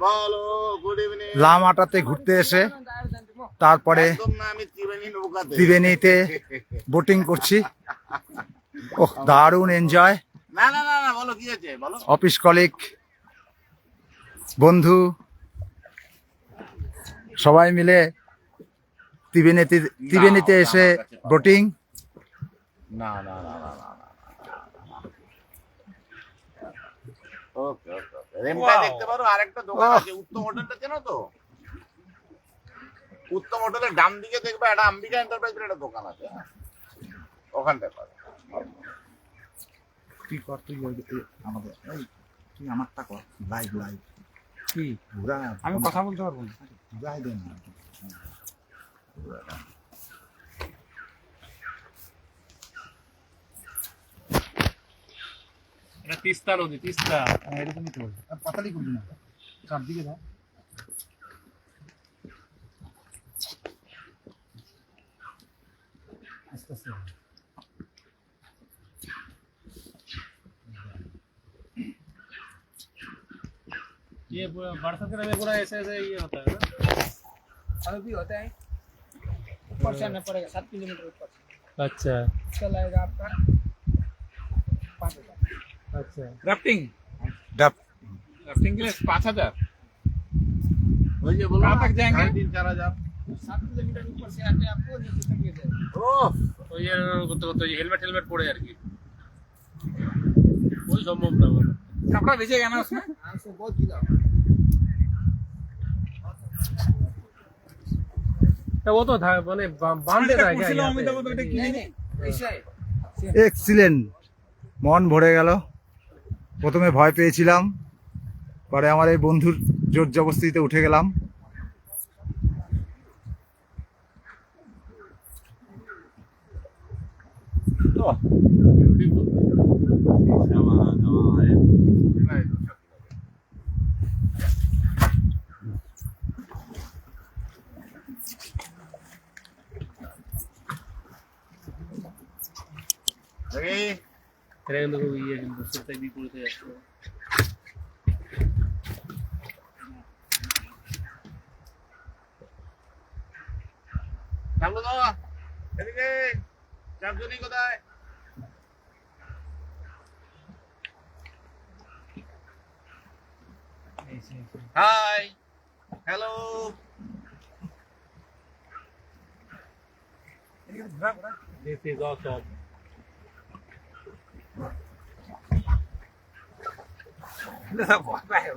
বলো good evening. লামাটাতে ঘুরতে এসে তারপরে ত্রিবেণীতে বোটিং করছি। ওহ, দারুণ এনজয়। না না না না, বলো কি আছে বলো। অফিস কলিগ, বন্ধু সবাই মিলে ত্রিবেণীতে এসে বোটিং। না না না না না না। ওকে ওকে ওকে। রেমটায় দেখতে পারো আরেকটা দোকান আছে, উত্তম হোটেলটা চেনো তো? উত্তম হোটেলের ডান দিকে দেখবে একটা আম্বিকা এন্টারপ্রাইজের একটা দোকান আছে, ওখানটায় পাবে। কি কর তুই আমাদের, তুই আমারটা কর লাইভ লাইভ। কি আমি কথা বলতে পারবো না, ঘুরাই দেন না। এটা তিস্তা নদী, তিস্তা। এরকমই তো বলছি, আর পাতালি করবি না, চারদিকে দাও। আস্তে আস্তে ये बरसात के में पूरा ऐसे ऐसे ये होता है ना। अभी भी होता है, ऊपर से आना पड़ेगा 7 किलोमीटर ऊपर से अच्छा चलाएगा आपका 5,000। अच्छा। राफ्टिंग ডাব राफ्टिंग के लिए 5,000। ওই যে বলো कहाँ तक जाएंगे? 3-4 7 किलोमीटर ऊपर से आके आपको नीचे तक ले जाएगा। ওহ तो ये तो ये हेलमेट पड़े यार की कोई संभव ना हो। कपड़ा भेजेगा ना उसमें? हाँ, उसमें बहुत गीला होगा। तो वो तो था मैंने बांध देता है क्या यहाँ पे? नहीं नहीं ऐसा है। এক্সিলেন্ট। মন ভরে গেল। প্রথমে ভয় পেয়েছিলাম, পরে আমার এই বন্ধুর জোর জবরদস্তিতে উঠে গেলাম। এটা কিন্তু খুব ইয়ে, কিন্তু সেটাই বিপরীতে যাচ্ছে। চালু দাও এদিকে, চারজনই কোথায়? Hi hello. This is awesome. बहुत है।